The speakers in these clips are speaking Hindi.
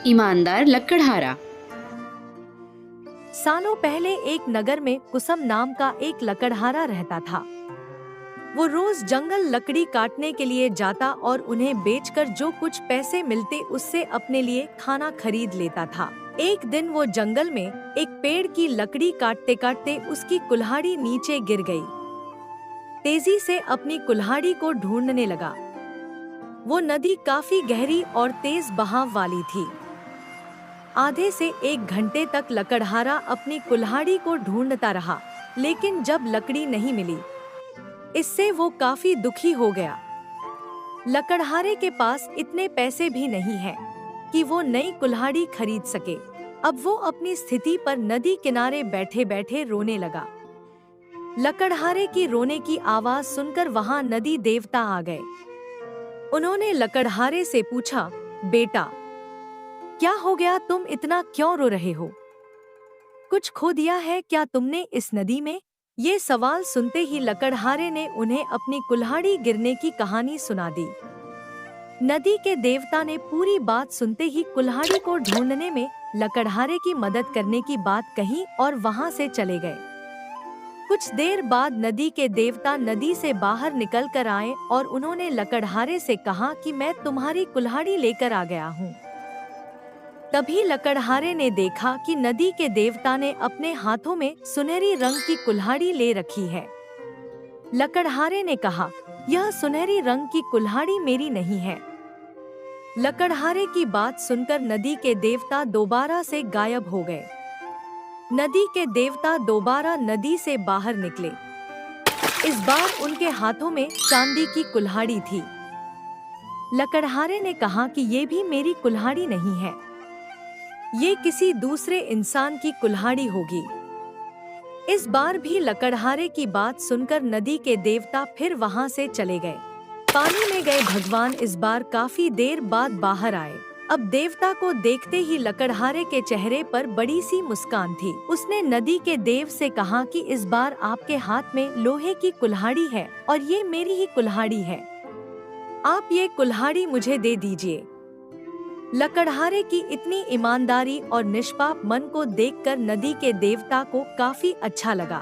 ईमानदार लकड़हारा। सालों पहले एक नगर में कुसुम नाम का एक लकड़हारा रहता था। वो रोज जंगल लकड़ी काटने के लिए जाता और उन्हें बेचकर जो कुछ पैसे मिलते उससे अपने लिए खाना खरीद लेता था। एक दिन वो जंगल में एक पेड़ की लकड़ी काटते काटते उसकी कुल्हाड़ी नीचे गिर गई। तेजी से अपनी कुल्हाड़ी को ढूंढने लगा। वो नदी काफी गहरी और तेज बहाव वाली थी। आधे से 1 घंटे तक लकड़हारा अपनी कुल्हाड़ी को ढूंढता रहा, लेकिन जब लकड़ी नहीं मिली, इससे वो काफी दुखी हो गया। लकड़हारे के पास इतने पैसे भी नहीं हैं कि वो नई कुल्हाड़ी खरीद सके। अब वो अपनी स्थिति पर नदी किनारे बैठे बैठे रोने लगा। लकड़हारे की रोने की आवाज सुनकर वहां नदी देवता आ गए। उन्होंने लकड़हारे से पूछा, बेटा, क्या हो गया? तुम इतना क्यों रो रहे हो? कुछ खो दिया है क्या तुमने इस नदी में? ये सवाल सुनते ही लकड़हारे ने उन्हें अपनी कुल्हाड़ी गिरने की कहानी सुना दी। नदी के देवता ने पूरी बात सुनते ही कुल्हाड़ी को ढूंढने में लकड़हारे की मदद करने की बात कही और वहां से चले गए। कुछ देर बाद नदी के देवता नदी से बाहर निकल कर आए और उन्होंने लकड़हारे से कहा कि मैं तुम्हारी कुल्हाड़ी लेकर आ गया हूँ। तभी लकड़हारे ने देखा कि नदी के देवता ने अपने हाथों में सुनहरी रंग की कुल्हाड़ी ले रखी है। लकड़हारे ने कहा, यह सुनहरी रंग की कुल्हाड़ी मेरी नहीं है। लकड़हारे की बात सुनकर नदी के देवता दोबारा से गायब हो गए। नदी के देवता दोबारा नदी से बाहर निकले। इस बार उनके हाथों में चांदी की कुल्हाड़ी थी। लकड़हारे ने कहा कि ये भी मेरी कुल्हाड़ी नहीं है, ये किसी दूसरे इंसान की कुल्हाड़ी होगी। इस बार भी लकड़हारे की बात सुनकर नदी के देवता फिर वहां से चले गए। पानी में गए भगवान इस बार काफी देर बाद बाहर आए। अब देवता को देखते ही लकड़हारे के चेहरे पर बड़ी सी मुस्कान थी। उसने नदी के देव से कहा कि इस बार आपके हाथ में लोहे की कुल्हाड़ी है और ये मेरी ही कुल्हाड़ी है। आप ये कुल्हाड़ी मुझे दे दीजिए। लकड़हारे की इतनी ईमानदारी और निष्पाप मन को देखकर नदी के देवता को काफी अच्छा लगा।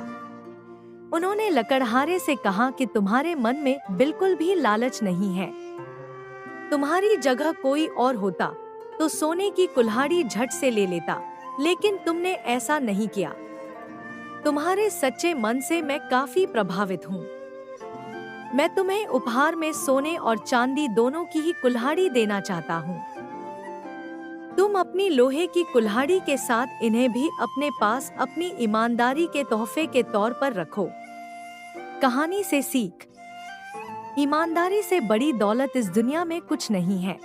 उन्होंने लकड़हारे से कहा कि तुम्हारे मन में बिल्कुल भी लालच नहीं है। तुम्हारी जगह कोई और होता तो सोने की कुल्हाड़ी झट से ले लेता, लेकिन तुमने ऐसा नहीं किया। तुम्हारे सच्चे मन से मैं काफी प्रभावित हूँ। मैं तुम्हें उपहार में सोने और चांदी दोनों की ही कुल्हाड़ी देना चाहता हूँ। तुम अपनी लोहे की कुल्हाड़ी के साथ इन्हें भी अपने पास अपनी ईमानदारी के तोहफे के तौर पर रखो। कहानी से सीख, ईमानदारी से बड़ी दौलत इस दुनिया में कुछ नहीं है।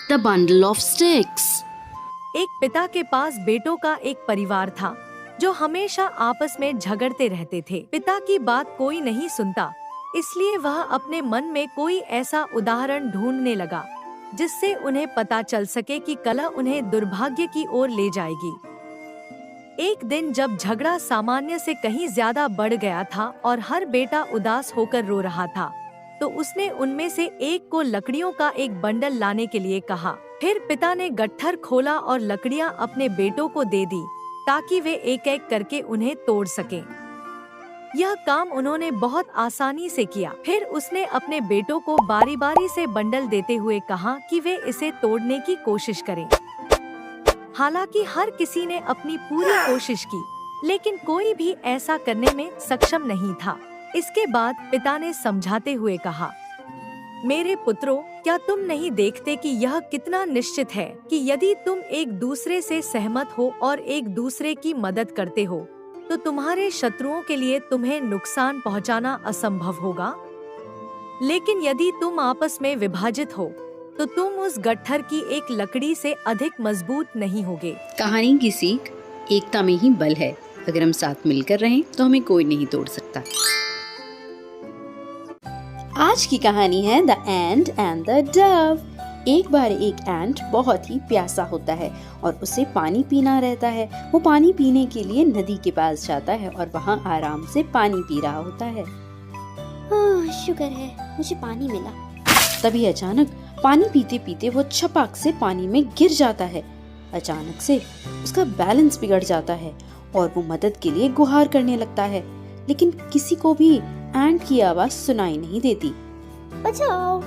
The bundle of sticks। एक पिता के पास बेटों का एक परिवार था जो हमेशा आपस में झगड़ते रहते थे। पिता की बात कोई नहीं सुनता, इसलिए वह अपने मन में कोई ऐसा उदाहरण ढूंढने लगा जिससे उन्हें पता चल सके कि कला उन्हें दुर्भाग्य की ओर ले जाएगी। एक दिन जब झगड़ा सामान्य से कहीं ज्यादा बढ़ गया था और हर बेटा उदास होकर रो रहा था, तो उसने उनमें से एक को लकड़ियों का एक बंडल लाने के लिए कहा। फिर पिता ने गट्ठर खोला और लकड़ियां अपने बेटों को दे दी ताकि वे एक एक करके उन्हें तोड़ सकें। यह काम उन्होंने बहुत आसानी से किया। फिर उसने अपने बेटों को बारी बारी से बंडल देते हुए कहा कि वे इसे तोड़ने की कोशिश करें। हालांकि हर किसी ने अपनी पूरी कोशिश की, लेकिन कोई भी ऐसा करने में सक्षम नहीं था। इसके बाद पिता ने समझाते हुए कहा, मेरे पुत्रों, क्या तुम नहीं देखते कि यह कितना निश्चित है कि यदि तुम एक दूसरे से सहमत हो और एक दूसरे की मदद करते हो, तो तुम्हारे शत्रुओं के लिए तुम्हें नुकसान पहुंचाना असंभव होगा। लेकिन यदि तुम आपस में विभाजित हो, तो तुम उस गट्ठर की एक लकड़ी से अधिक मजबूत नहीं होगे। कहानी की सीख, एकता में ही बल है। अगर हम साथ मिलकर रहें तो हमें कोई नहीं तोड़ सकता। आज की कहानी है the ant and the Dove. एक बार एक एंट बहुत ही प्यासा होता है और उसे पानी पीना रहता है। वो पानी पीने के लिए नदी के पास जाता है और वहाँ आराम से पानी पी रहा होता है। शुक्र है मुझे पानी मिला। तभी अचानक पानी पीते पीते वो छपाक से पानी में गिर जाता है। अचानक से उसका बैलेंस बिगड़ जाता है और वो मदद के लिए गुहार करने लगता है, लेकिन किसी को भी एंट की आवाज सुनाई नहीं देती। बचाओ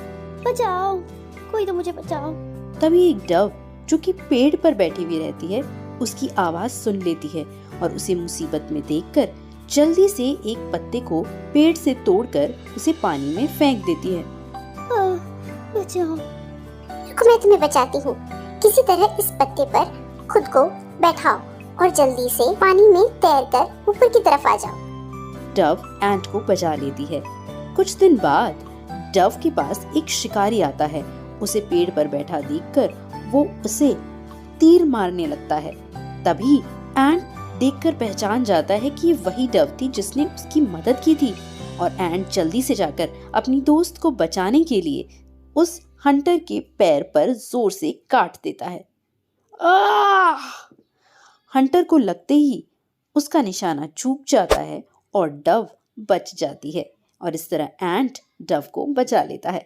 बचाओ, कोई तो मुझे बचाओ। तभी एक डव जो कि पेड़ पर बैठी हुई रहती है उसकी आवाज सुन लेती है और उसे मुसीबत में देखकर जल्दी से एक पत्ते को पेड़ से तोड़कर उसे पानी में फेंक देती है। बचाओ। रुको, मैं तुम्हें बचाती हूँ। किसी तरह इस पत्ते पर खुद को बैठाओ और जल्दी से पानी में तैरकर ऊपर की तरफ आ जाओ। डव एंट को बचा लेती है। कुछ दिन बाद डव के पास एक शिकारी आता है। उसे पेड़ पर बैठा देखकर वो उसे तीर मारने लगता है। तभी एंट देखकर पहचान जाता है कि ये वही डव थी जिसने उसकी मदद की थी और एंट जल्दी से जाकर अपनी दोस्त को बचाने के लिए उस हंटर के पैर पर जोर से काट देता है। आह! हंटर को लगते ही उसका निशाना चूक जाता है और डव बच जाती है और इस तरह एंट डव को बचा लेता है।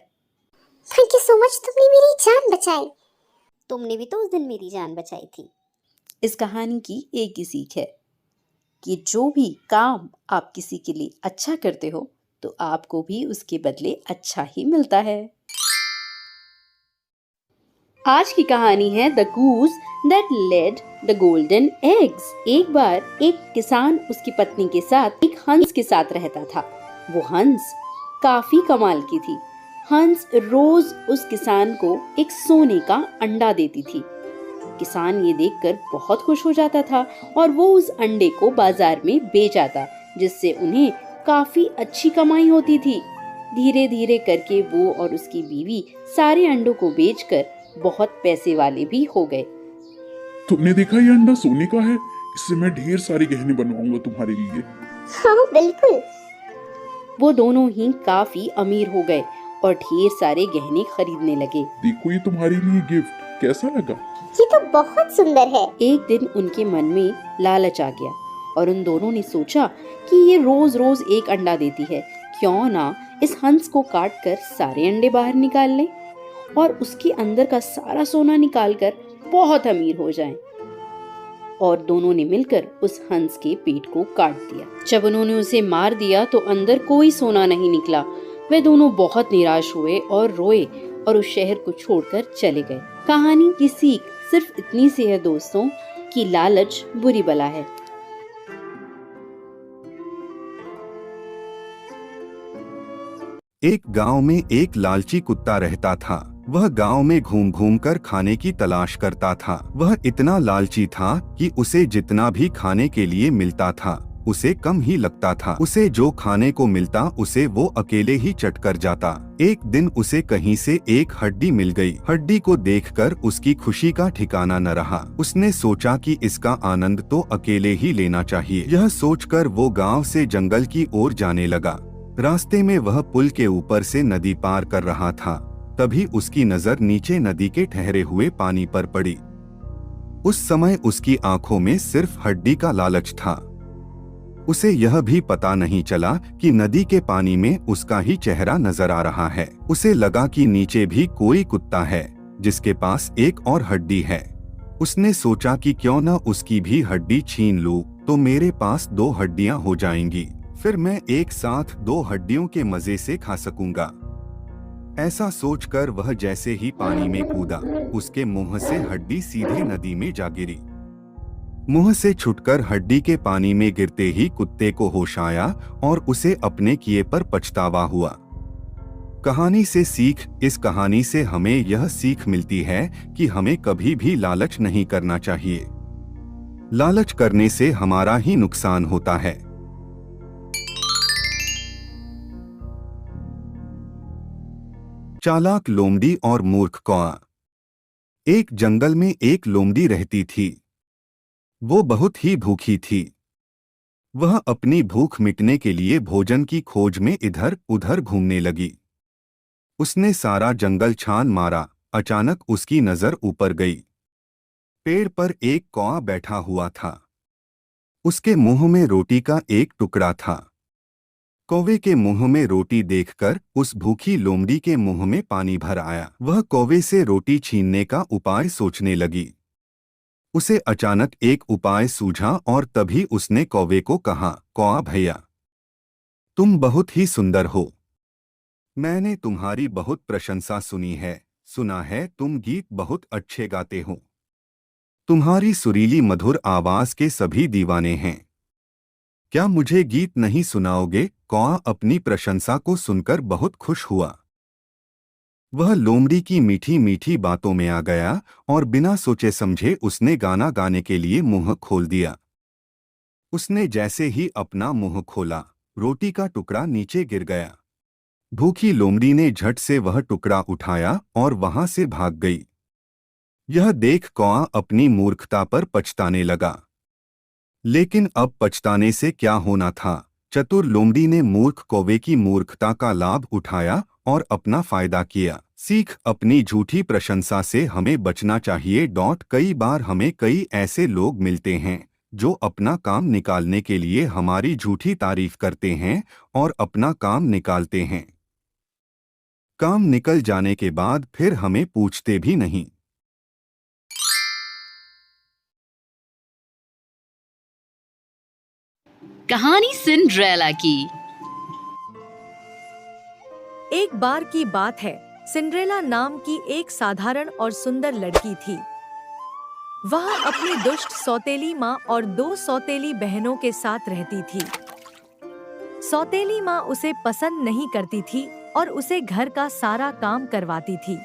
थैंक यू सो मच, तुमने मेरी जान बचाई। तुमने भी तो उस दिन मेरी जान बचाई थी। इस कहानी की एक ही सीख है कि जो भी काम आप किसी के लिए अच्छा करते हो तो आपको भी उसके बदले अच्छा ही मिलता है। आज की कहानी है the goose that laid the golden eggs. एक बार एक किसान उसकी पत्नी के साथ एक हंस के साथ रहता था। वो हंस काफी कमाल की थी। हंस रोज उस किसान को एक सोने का अंडा देती थी। किसान ये देखकर बहुत खुश हो जाता था और वो उस अंडे को बाजार में बेच आता, जिससे उन्हें काफी अच्छी कमाई होती थी। धीरे धीरे करके वो और उसकी बीवी सारे अंडों को बेचकर बहुत पैसे वाले भी हो गए। तुमने देखा ये अंडा सोने का है, इससे मैं ढेर सारे गहने बनवाऊंगा तुम्हारे लिए। हाँ बिल्कुल। वो दोनों ही काफी अमीर हो गए और ढेर सारे गहने खरीदने लगे। देखो ये तुम्हारे लिए गिफ्ट, कैसा लगा? ये तो बहुत सुंदर है। एक दिन उनके मन में लालच आ गया और उन दोनों ने सोचा कि ये रोज रोज एक अंडा देती है, क्यों ना इस हंस को काट कर सारे अंडे बाहर निकाल लें और उसके अंदर का सारा सोना निकालकर बहुत अमीर हो जाएं। और दोनों ने मिलकर उस हंस के पेट को काट दिया। जब उन्होंने उसे मार दिया तो अंदर कोई सोना नहीं निकला। वे दोनों बहुत निराश हुए और रोए और उस शहर को छोड़कर चले गए। कहानी की सीख सिर्फ इतनी सी है दोस्तों कि लालच बुरी बला है। एक गांव में एक लालची कुत्ता रहता था। वह गांव में घूम घूम कर खाने की तलाश करता था। वह इतना लालची था कि उसे जितना भी खाने के लिए मिलता था उसे कम ही लगता था। उसे जो खाने को मिलता उसे वो अकेले ही चट कर जाता। एक दिन उसे कहीं से एक हड्डी मिल गई। हड्डी को देखकर उसकी खुशी का ठिकाना न रहा। उसने सोचा कि इसका आनंद तो अकेले ही लेना चाहिए। यह सोचकर वो गांव से जंगल की ओर जाने लगा। रास्ते में वह पुल के ऊपर से नदी पार कर रहा था। तभी उसकी नजर नीचे नदी के ठहरे हुए पानी पर पड़ी। उस समय उसकी आंखों में सिर्फ हड्डी का लालच था। उसे यह भी पता नहीं चला कि नदी के पानी में उसका ही चेहरा नजर आ रहा है। उसे लगा कि नीचे भी कोई कुत्ता है जिसके पास एक और हड्डी है। उसने सोचा कि क्यों न उसकी भी हड्डी छीन लूं, तो मेरे पास 2 हड्डियां हो जाएंगी। फिर मैं एक साथ 2 हड्डियों के मजे से खा सकूंगा। ऐसा सोचकर वह जैसे ही पानी में कूदा, उसके मुंह से हड्डी सीधे नदी में जा गिरी। मुंह से छुटकर हड्डी के पानी में गिरते ही कुत्ते को होश आया और उसे अपने किए पर पछतावा हुआ। कहानी से सीख। इस कहानी से हमें यह सीख मिलती है कि हमें कभी भी लालच नहीं करना चाहिए। लालच करने से हमारा ही नुकसान होता है। चालाक लोमड़ी और मूर्ख कौआ। एक जंगल में एक लोमड़ी रहती थी। वो बहुत ही भूखी थी। वह अपनी भूख मिटने के लिए भोजन की खोज में इधर उधर घूमने लगी। उसने सारा जंगल छान मारा। अचानक उसकी नजर ऊपर गई। पेड़ पर एक कौआ बैठा हुआ था। उसके मुंह में रोटी का एक टुकड़ा था। कौवे के मुंह में रोटी देखकर उस भूखी लोमड़ी के मुंह में पानी भर आया। वह कौवे से रोटी छीनने का उपाय सोचने लगी। उसे अचानक एक उपाय सूझा और तभी उसने कौवे को कहा, कौआ भैया, तुम बहुत ही सुंदर हो। मैंने तुम्हारी बहुत प्रशंसा सुनी है। सुना है तुम गीत बहुत अच्छे गाते हो। तुम्हारी सुरीली मधुर आवाज के सभी दीवाने हैं। क्या मुझे गीत नहीं सुनाओगे? कौआ अपनी प्रशंसा को सुनकर बहुत खुश हुआ। वह लोमड़ी की मीठी मीठी बातों में आ गया और बिना सोचे समझे उसने गाना गाने के लिए मुंह खोल दिया। उसने जैसे ही अपना मुंह खोला, रोटी का टुकड़ा नीचे गिर गया। भूखी लोमड़ी ने झट से वह टुकड़ा उठाया और वहां से भाग गई। यह देख कौआ अपनी मूर्खता पर पछताने लगा। लेकिन अब पछताने से क्या होना था। चतुर लोमड़ी ने मूर्ख कौवे की मूर्खता का लाभ उठाया और अपना फायदा किया। सीख, अपनी झूठी प्रशंसा से हमें बचना चाहिए। कई बार हमें कई ऐसे लोग मिलते हैं जो अपना काम निकालने के लिए हमारी झूठी तारीफ करते हैं और अपना काम निकालते हैं। काम निकल जाने के बाद फिर हमें पूछते भी नहीं। कहानी सिंड्रेला की। एक बार की बात है, सिंड्रेला नाम की एक साधारण और सुंदर लड़की थी। वह अपनी दुष्ट सौतेली माँ और 2 सौतेली बहनों के साथ रहती थी। सौतेली माँ उसे पसंद नहीं करती थी और उसे घर का सारा काम करवाती थी।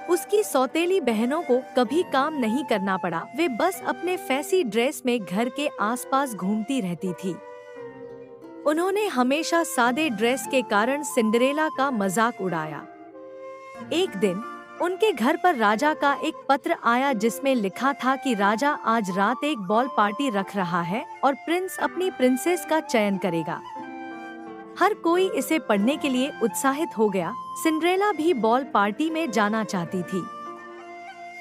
उसकी सौतेली बहनों को कभी काम नहीं करना पड़ा। वे बस अपने फैंसी ड्रेस में घर के आसपास घूमती रहती थी। उन्होंने हमेशा सादे ड्रेस के कारण सिंड्रेला का मजाक उड़ाया। एक दिन उनके घर पर राजा का एक पत्र आया जिसमें लिखा था कि राजा आज रात एक बॉल पार्टी रख रहा है और प्रिंस अपनी प्रिंसेस का चयन करेगा। हर कोई इसे पढ़ने के लिए उत्साहित हो गया। सिंड्रेला भी बॉल पार्टी में जाना चाहती थी।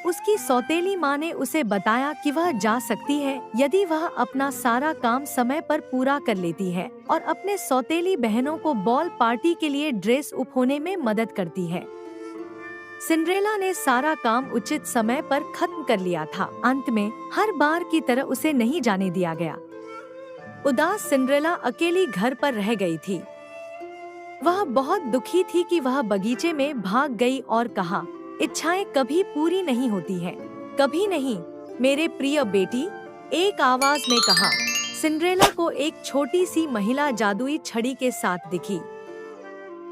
उसकी सौतेली माँ ने उसे बताया कि वह जा सकती है यदि वह अपना सारा काम समय पर पूरा कर लेती है और अपने सौतेली बहनों को बॉल पार्टी के लिए ड्रेस उपहोने में मदद करती है। सिंड्रेला ने सारा काम उचित समय पर खत्म कर लिया था। अंत में हर बार की तरह उसे नहीं जाने दिया गया। उदास सिंड्रेला अकेली घर पर रह गई थी। वह बहुत दुखी थी कि वह बगीचे में भाग गई और कहा, इच्छाएं कभी पूरी नहीं होती हैं। कभी नहीं मेरे प्रिय बेटी, एक आवाज में कहा। सिंड्रेला को एक छोटी सी महिला जादुई छड़ी के साथ दिखी।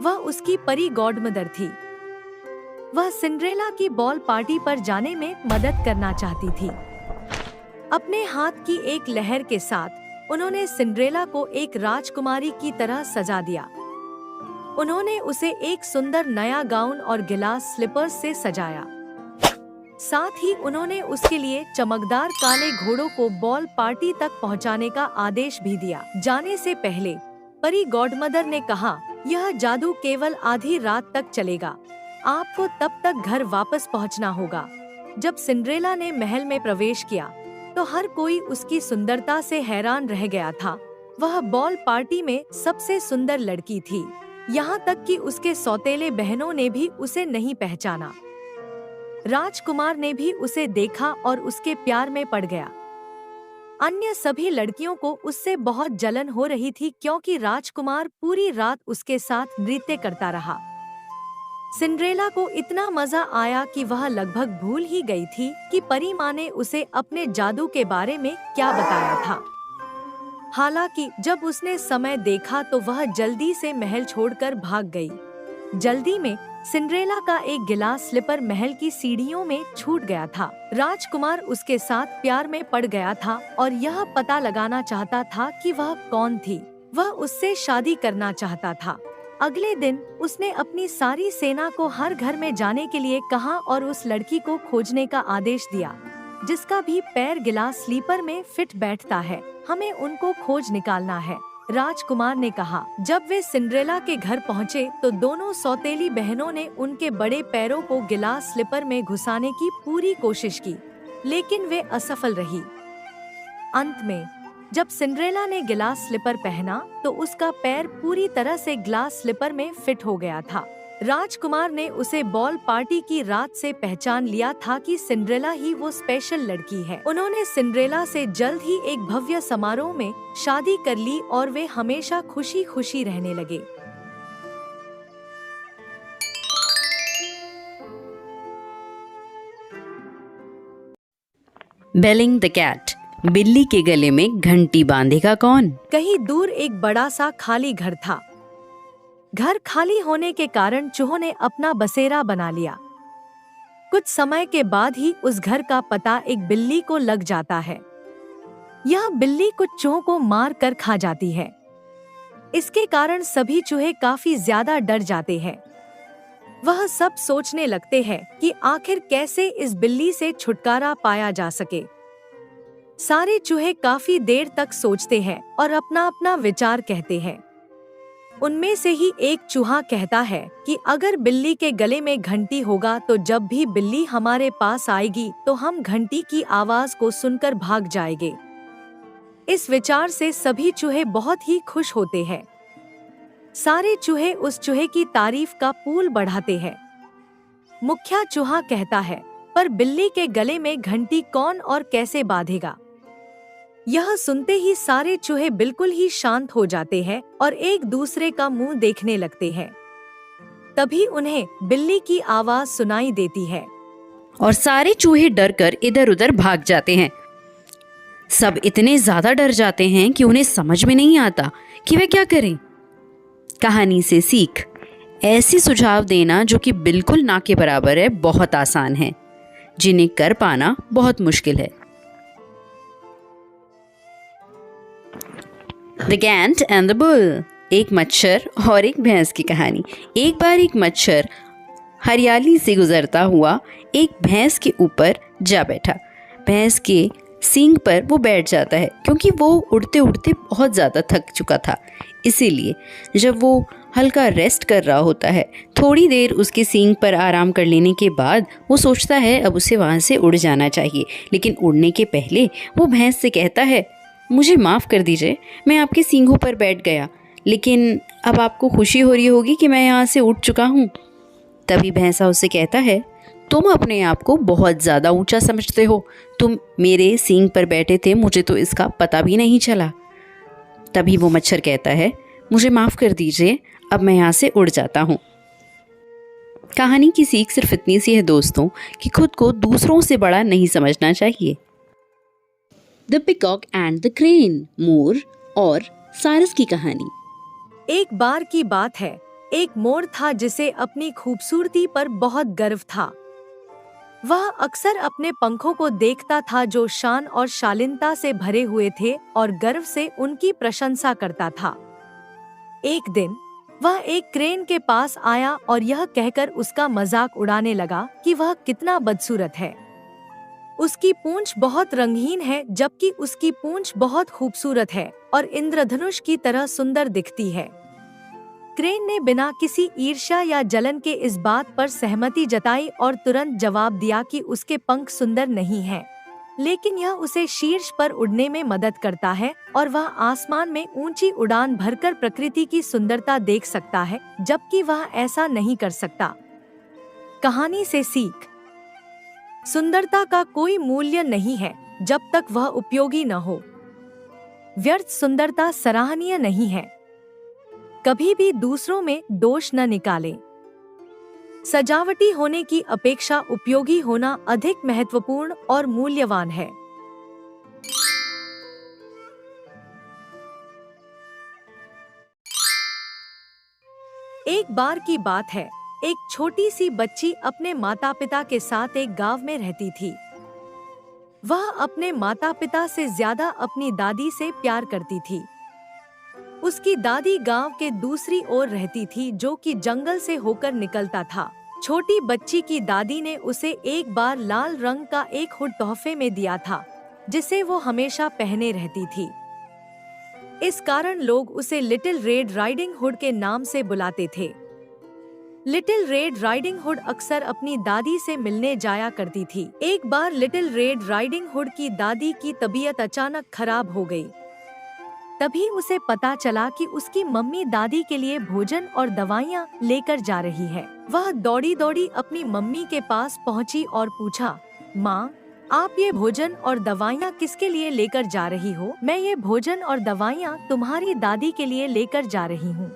वह उसकी परी गॉडमदर थी। वह सिंड्रेला की बॉल पार्टी पर जाने में मदद करना चाहती थी। अपने हाथ की एक लहर के साथ उन्होंने सिंड्रेला को एक राजकुमारी की तरह सजा दिया। उन्होंने उसे एक सुंदर नया गाउन और गिलास स्लीपर्स से सजाया। साथ ही उन्होंने उसके लिए चमकदार काले घोड़ों को बॉल पार्टी तक पहुंचाने का आदेश भी दिया। जाने से पहले परी गॉडमदर ने कहा, यह जादू केवल आधी रात तक चलेगा। आपको तब तक घर वापस पहुंचना होगा। जब सिंड्रेला ने महल में प्रवेश किया तो हर कोई उसकी सुंदरता से हैरान रह गया था। वह बॉल पार्टी में सबसे सुंदर लड़की थी, यहाँ तक कि उसके सौतेले बहनों ने भी उसे नहीं पहचाना। राजकुमार ने भी उसे देखा और उसके प्यार में पड़ गया। अन्य सभी लड़कियों को उससे बहुत जलन हो रही थी क्योंकि राजकुमार पूरी रात उसके साथ नृत्य करता रहा। सिंड्रेला को इतना मजा आया कि वह लगभग भूल ही गई थी कि परी माँ ने उसे अपने जादू के बारे में क्या बताया था। हालांकि जब उसने समय देखा तो वह जल्दी से महल छोड़कर भाग गई। जल्दी में सिंड्रेला का एक गिलास स्लीपर महल की सीढ़ियों में छूट गया था। राजकुमार उसके साथ प्यार में पड़ गया था और यह पता लगाना चाहता था कि वह कौन थी। वह उससे शादी करना चाहता था। अगले दिन उसने अपनी सारी सेना को हर घर में जाने के लिए कहा और उस लड़की को खोजने का आदेश दिया जिसका भी पैर गिलास स्लीपर में फिट बैठता है। हमें उनको खोज निकालना है। राजकुमार ने कहा। जब वे सिंड्रेला के घर पहुँचे तो दोनों सौतेली बहनों ने उनके बड़े पैरों को गिलास स्लीपर में घुसाने की पूरी कोशिश की, लेकिन वे असफल रही। अंत में जब सिंड्रेला ने गिलास स्लीपर पहना तो उसका पैर पूरी तरह से ग्लास स्लीपर में फिट हो गया था। राजकुमार ने उसे बॉल पार्टी की रात से पहचान लिया था कि सिंड्रेला ही वो स्पेशल लड़की है। उन्होंने सिंड्रेला से जल्द ही एक भव्य समारोह में शादी कर ली और वे हमेशा खुशी खुशी रहने लगे। बेलिंग द कैट, बिल्ली के गले में घंटी बांधेगा कौन? कहीं दूर एक बड़ा सा खाली घर था। घर खाली होने के कारण चूहों ने अपना बसेरा बना लिया। कुछ समय के बाद ही उस घर का पता एक बिल्ली को लग जाता है। यह बिल्ली कुछ चूहों को मार कर खा जाती है। इसके कारण सभी चूहे काफी ज्यादा डर जाते हैं। वह सब सोचने लगते हैं कि आखिर कैसे इस बिल्ली से छुटकारा पाया जा सके। सारे चूहे काफी देर तक सोचते हैं और अपना अपना विचार कहते हैं। उनमें से ही एक चूहा कहता है कि अगर बिल्ली के गले में घंटी होगा तो जब भी बिल्ली हमारे पास आएगी तो हम घंटी की आवाज को सुनकर भाग जाएंगे। इस विचार से सभी चूहे बहुत ही खुश होते हैं। सारे चूहे उस चूहे की तारीफ का पूल बढ़ाते हैं। मुखिया चूहा कहता है, पर बिल्ली के गले में घंटी कौन और कैसे बांधेगा? यह सुनते ही सारे चूहे बिल्कुल ही शांत हो जाते हैं और एक दूसरे का मुंह देखने लगते हैं। तभी उन्हें बिल्ली की आवाज सुनाई देती है और सारे चूहे डर कर इधर उधर भाग जाते हैं। सब इतने ज्यादा डर जाते हैं कि उन्हें समझ में नहीं आता कि वे क्या करें। कहानी से सीख, ऐसी सुझाव देना जो कि बिल्कुल ना के बराबर है बहुत आसान है, जिन्हें कर पाना बहुत मुश्किल है। The Gantt and the bull, एक मच्छर और एक भैंस की कहानी। एक बार एक मच्छर हरियाली से गुजरता हुआ एक भैंस के ऊपर जा बैठा। भैंस के सींग पर वो बैठ जाता है क्योंकि वो उड़ते उड़ते बहुत ज़्यादा थक चुका था। इसीलिए जब वो हल्का रेस्ट कर रहा होता है, थोड़ी देर उसके सींग पर आराम कर लेने के बाद वो सोचता है अब उसे वहाँ से उड़ जाना चाहिए। लेकिन उड़ने के पहले वो भैंस से कहता है, मुझे माफ़ कर दीजिए, मैं आपके सींगों पर बैठ गया, लेकिन अब आपको खुशी हो रही होगी कि मैं यहाँ से उड़ चुका हूँ। तभी भैंसा उससे कहता है, तुम अपने आप को बहुत ज़्यादा ऊंचा समझते हो, तुम मेरे सींग पर बैठे थे, मुझे तो इसका पता भी नहीं चला। तभी वो मच्छर कहता है, मुझे माफ़ कर दीजिए, अब मैं यहाँ से उड़ जाता हूँ। कहानी की सीख सिर्फ इतनी सी है दोस्तों कि खुद को दूसरों से बड़ा नहीं समझना चाहिए। The peacock and the crane, मोर और सारस की कहानी। एक बार की बात है, एक मोर था जिसे अपनी खूबसूरती पर बहुत गर्व था। वह अक्सर अपने पंखों को देखता था जो शान और शालीनता से भरे हुए थे और गर्व से उनकी प्रशंसा करता था। एक दिन वह एक क्रेन के पास आया और यह कहकर उसका मजाक उड़ाने लगा कि वह कितना बदसूरत है। उसकी पूंछ बहुत रंगीन है जबकि उसकी पूंछ बहुत खूबसूरत है और इंद्रधनुष की तरह सुंदर दिखती है। क्रेन ने बिना किसी ईर्ष्या या जलन के इस बात पर सहमति जताई और तुरंत जवाब दिया कि उसके पंख सुंदर नहीं हैं, लेकिन यह उसे शीर्ष पर उड़ने में मदद करता है और वह आसमान में ऊंची उड़ान भरकर प्रकृति की सुंदरता देख सकता है, जबकि वह ऐसा नहीं कर सकता। कहानी से सीख, सुंदरता का कोई मूल्य नहीं है जब तक वह उपयोगी न हो। व्यर्थ सुंदरता सराहनीय नहीं है। कभी भी दूसरों में दोष न निकालें। सजावटी होने की अपेक्षा उपयोगी होना अधिक महत्वपूर्ण और मूल्यवान है। एक बार की बात है, एक छोटी सी बच्ची अपने माता पिता के साथ एक गांव में रहती थी। वह अपने माता पिता से ज्यादा अपनी दादी से प्यार करती थी। उसकी दादी गांव के दूसरी ओर रहती थी जो कि जंगल से होकर निकलता था। छोटी बच्ची की दादी ने उसे एक बार लाल रंग का एक हुड तोहफे में दिया था जिसे वो हमेशा पहने रहती थी। इस कारण लोग उसे लिटिल रेड राइडिंग हुड के नाम से बुलाते थे। लिटिल रेड राइडिंग हुड अक्सर अपनी दादी से मिलने जाया करती थी। एक बार लिटिल रेड राइडिंग हुड की दादी की तबीयत अचानक खराब हो गई। तभी उसे पता चला कि उसकी मम्मी दादी के लिए भोजन और दवाइयाँ लेकर जा रही है। वह दौड़ी दौड़ी अपनी मम्मी के पास पहुंची और पूछा, माँ, आप ये भोजन और दवाइयाँ किसके लिए लेकर जा रही हो? मैं ये भोजन और दवाइयाँ तुम्हारी दादी के लिए लेकर जा रही हूँ।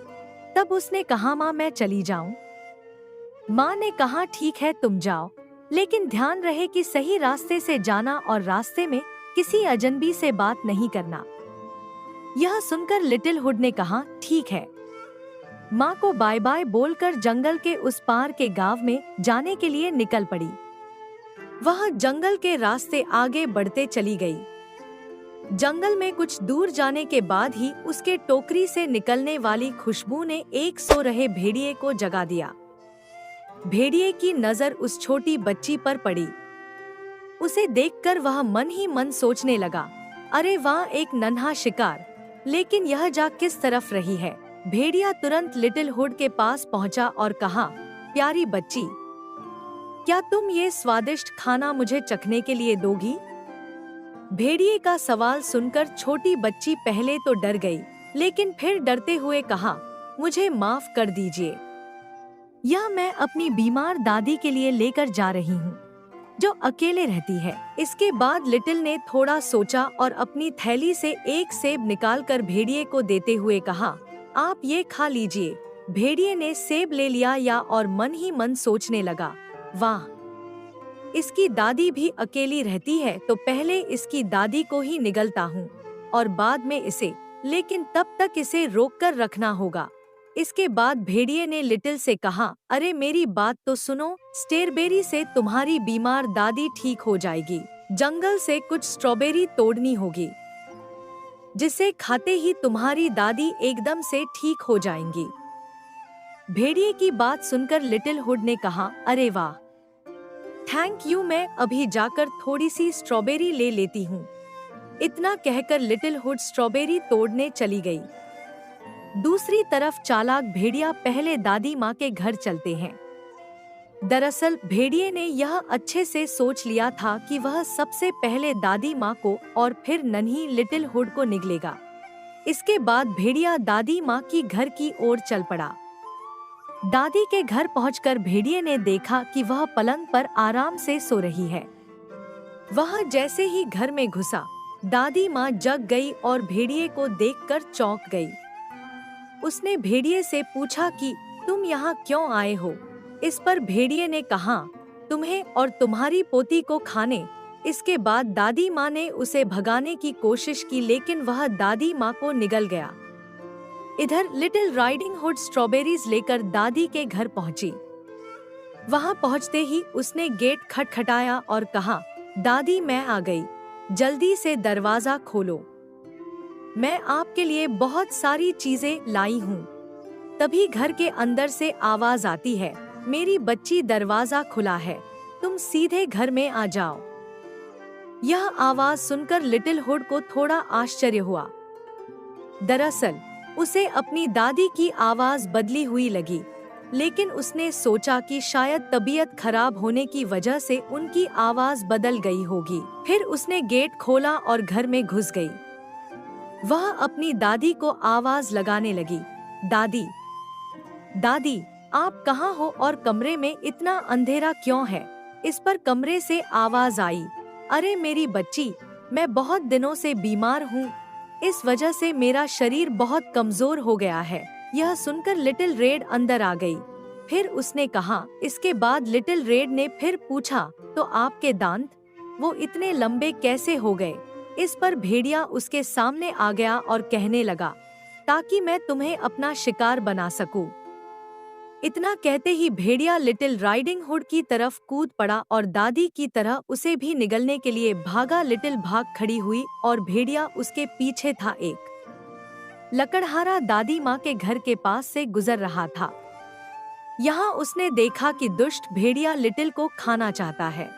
तब उसने कहा, माँ मैं चली जाऊँ? माँ ने कहा, ठीक है तुम जाओ, लेकिन ध्यान रहे कि सही रास्ते से जाना और रास्ते में किसी अजनबी से बात नहीं करना। यह सुनकर लिटिल हुड ने कहा, ठीक है। माँ को बाय बाय बोलकर जंगल के उस पार के गांव में जाने के लिए निकल पड़ी। वह जंगल के रास्ते आगे बढ़ते चली गई। जंगल में कुछ दूर जाने के बाद ही उसके टोकरी से निकलने वाली खुशबू ने एक सो रहे भेड़िए को जगा दिया। भेड़िए की नजर उस छोटी बच्ची पर पड़ी। उसे देखकर वह मन ही मन सोचने लगा, अरे वाह, एक नन्हा शिकार, लेकिन यह जा किस तरफ रही है? भेड़िया तुरंत लिटिल हुड के पास पहुंचा और कहा, प्यारी बच्ची, क्या तुम ये स्वादिष्ट खाना मुझे चखने के लिए दोगी? भेड़िए का सवाल सुनकर छोटी बच्ची पहले तो डर गई, लेकिन फिर डरते हुए कहा, मुझे माफ कर दीजिए, यह मैं अपनी बीमार दादी के लिए लेकर जा रही हूँ, जो अकेले रहती है। इसके बाद लिटिल ने थोड़ा सोचा और अपनी थैली से एक सेब निकालकर भेड़िए को देते हुए कहा, आप ये खा लीजिए। भेड़िए ने सेब ले लिया और मन ही मन सोचने लगा, वाह, इसकी दादी भी अकेली रहती है, तो पहले इसकी दादी को ही निगलता हूँ और बाद में इसे, लेकिन तब तक इसे रोक कर रखना होगा। इसके बाद भेड़िए ने लिटिल से कहा, अरे मेरी बात तो सुनो, स्ट्रॉबेरी से तुम्हारी बीमार दादी ठीक हो जाएगी। जंगल से कुछ स्ट्रॉबेरी तोड़नी होगी, जिसे खाते ही तुम्हारी दादी एकदम से ठीक हो जाएंगी। भेड़िए की बात सुनकर लिटिल हुड ने कहा, अरे वाह, थैंक यू, मैं अभी जाकर थोड़ी सी स्ट्रॉबेरी ले लेती हूँ। इतना कहकर लिटिल हुड स्ट्रॉबेरी तोड़ने चली गई। दूसरी तरफ चालाक भेड़िया पहले दादी माँ के घर चलते हैं। दरअसल भेड़िए ने यह अच्छे से सोच लिया था कि वह सबसे पहले दादी माँ को और फिर नन्ही लिटिल हुड को निगलेगा। इसके बाद भेड़िया दादी माँ की घर की ओर चल पड़ा। दादी के घर पहुंचकर भेड़िए ने देखा कि वह पलंग पर आराम से सो रही है। वह जैसे ही घर में घुसा, दादी माँ जग गई और भेड़िए को देखकर चौंक गई। उसने भेड़िए से पूछा कि तुम यहाँ क्यों आए हो? इस पर भेड़िए ने कहा, तुम्हें और तुम्हारी पोती को खाने। इसके बाद दादी माँ ने उसे भगाने की कोशिश की, लेकिन वह दादी माँ को निगल गया। इधर लिटिल राइडिंग हुड स्ट्रॉबेरीज लेकर दादी के घर पहुंची। वहां पहुंचते ही उसने गेट खटखटाया और कहा, दादी मैं आ गई, जल्दी से दरवाजा खोलो, मैं आपके लिए बहुत सारी चीजें लाई हूँ। तभी घर के अंदर से आवाज आती है, मेरी बच्ची दरवाजा खुला है, तुम सीधे घर में आ जाओ। यह आवाज सुनकर लिटिल हुड को थोड़ा आश्चर्य हुआ। दरअसल उसे अपनी दादी की आवाज बदली हुई लगी, लेकिन उसने सोचा कि शायद तबीयत खराब होने की वजह से उनकी आवाज बदल गई होगी। फिर उसने गेट खोला और घर में घुस गई। वह अपनी दादी को आवाज लगाने लगी, दादी, दादी, आप कहाँ हो और कमरे में इतना अंधेरा क्यों है? इस पर कमरे से आवाज आई, अरे मेरी बच्ची, मैं बहुत दिनों से बीमार हूँ, इस वजह से मेरा शरीर बहुत कमजोर हो गया है। यह सुनकर लिटिल रेड अंदर आ गई। फिर उसने कहा, इसके बाद लिटिल रेड ने फिर पूछा, तो आपके दांत वो इतने लंबे कैसे हो गए? इस पर भेड़िया उसके सामने आ गया और कहने लगा, ताकि मैं तुम्हें अपना शिकार बना सकूं। इतना कहते ही भेड़िया लिटिल राइडिंग हुड की तरफ कूद पड़ा और दादी की तरह उसे भी निगलने के लिए भागा। लिटिल भाग खड़ी हुई और भेड़िया उसके पीछे था। एक लकड़हारा दादी माँ के घर के पास से गुजर रहा था। यहाँ उसने देखा कि दुष्ट भेड़िया लिटिल को खाना चाहता है।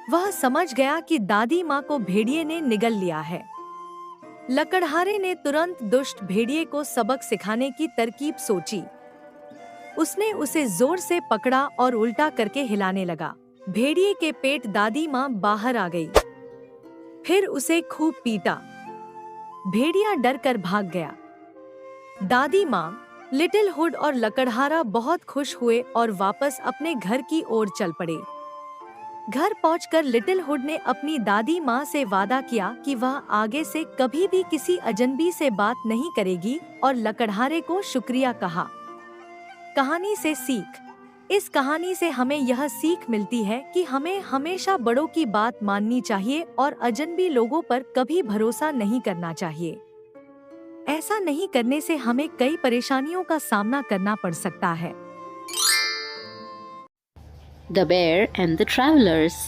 वह समझ गया कि दादी माँ को भेड़िए ने निगल लिया है। लकड़हारे ने तुरंत दुष्ट भेड़िए को सबक सिखाने की तरकीब सोची। उसने उसे जोर से पकड़ा और उल्टा करके हिलाने लगा। भेड़िए के पेट दादी माँ बाहर आ गई। फिर उसे खूब पीटा। भेड़िया डर कर भाग गया। दादी माँ, लिटिल हुड और लकड़हारा बहुत खुश हुए और वापस अपने घर की ओर चल पड़े। घर पहुंचकर लिटिल हुड ने अपनी दादी माँ से वादा किया कि वह आगे से कभी भी किसी अजनबी से बात नहीं करेगी और लकड़हारे को शुक्रिया कहा। कहानी से सीख। इस कहानी से हमें यह सीख मिलती है कि हमें हमेशा बड़ों की बात माननी चाहिए और अजनबी लोगों पर कभी भरोसा नहीं करना चाहिए। ऐसा नहीं करने से हमें कई परेशानियों का सामना करना पड़ सकता है। The Bear and the Travelers।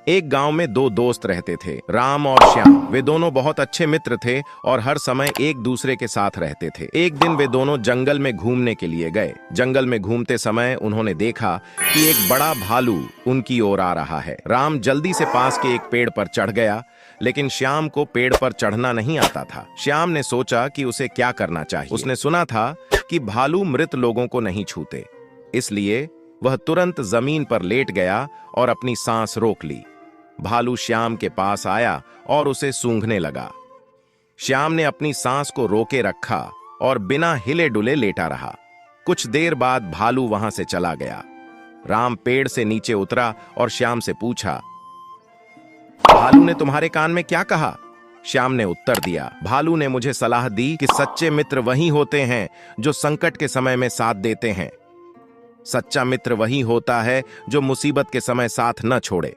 एक गांव में दो दोस्त रहते थे, राम और श्याम। वे दोनों बहुत अच्छे मित्र थे और हर समय एक दूसरे के साथ रहते थे। एक दिन वे दोनों जंगल में घूमने के लिए गए। जंगल में घूमते समय उन्होंने देखा कि एक बड़ा भालू उनकी ओर आ रहा है। राम जल्दी से पास के एक पेड़ पर चढ़ गया, लेकिन श्याम को पेड़ पर चढ़ना नहीं आता था। श्याम ने सोचा कि उसे क्या करना चाहिए। उसने सुना था कि भालू मृत लोगों को नहीं छूते, इसलिए वह तुरंत जमीन पर लेट गया और अपनी सांस रोक ली। भालू श्याम के पास आया और उसे सूंघने लगा। श्याम ने अपनी सांस को रोके रखा और बिना हिले डुले लेटा रहा। कुछ देर बाद भालू वहां से चला गया। राम पेड़ से नीचे उतरा और श्याम से पूछा, भालू ने तुम्हारे कान में क्या कहा? श्याम ने उत्तर दिया, भालू ने मुझे सलाह दी कि सच्चे मित्र वही होते हैं जो संकट के समय में साथ देते हैं। सच्चा मित्र वही होता है जो मुसीबत के समय साथ न छोड़े।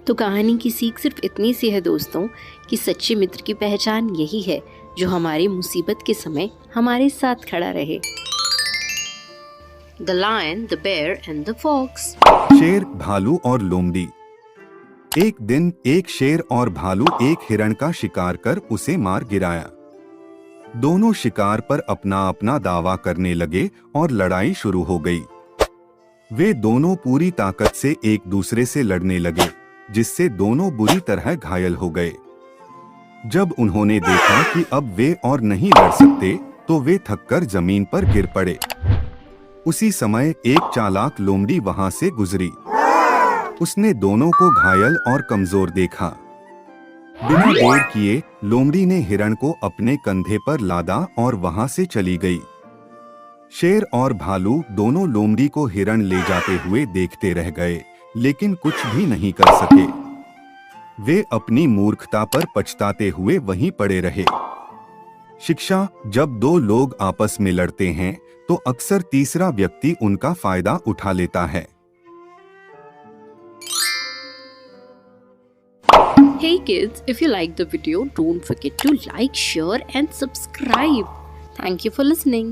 तो कहानी की सीख सिर्फ इतनी सी है दोस्तों कि सच्चे मित्र की पहचान यही है जो हमारी मुसीबत के समय हमारे साथ खड़ा रहे। The Lion, the Bear and the Fox। शेर, भालू और लोमड़ी। एक दिन एक शेर और भालू एक हिरण का शिकार कर उसे मार गिराया। दोनों शिकार पर अपना अपना दावा करने लगे और लड़ाई शुरू हो गई। वे दोनों पूरी ताकत से एक दूसरे से लड़ने लगे, जिससे दोनों बुरी तरह घायल हो गए। जब उन्होंने देखा कि अब वे और नहीं लड़ सकते, तो वे थककर जमीन पर गिर पड़े। उसी समय एक चालाक लोमड़ी वहां से गुजरी। उसने दोनों को घायल और कमजोर देखा। बिना देर किए लोमड़ी ने हिरण को अपने कंधे पर लादा और वहां से चली गई। शेर और भालू दोनों लोमड़ी को हिरण ले जाते हुए देखते रह गए, लेकिन कुछ भी नहीं कर सके। वे अपनी मूर्खता पर पछताते हुए वहीं पड़े रहे। शिक्षा: जब दो लोग आपस में लड़ते हैं तो अक्सर तीसरा व्यक्ति उनका फायदा उठा लेता है। Hey kids, if you like the video, don't forget to like, share and subscribe. Thank you for listening.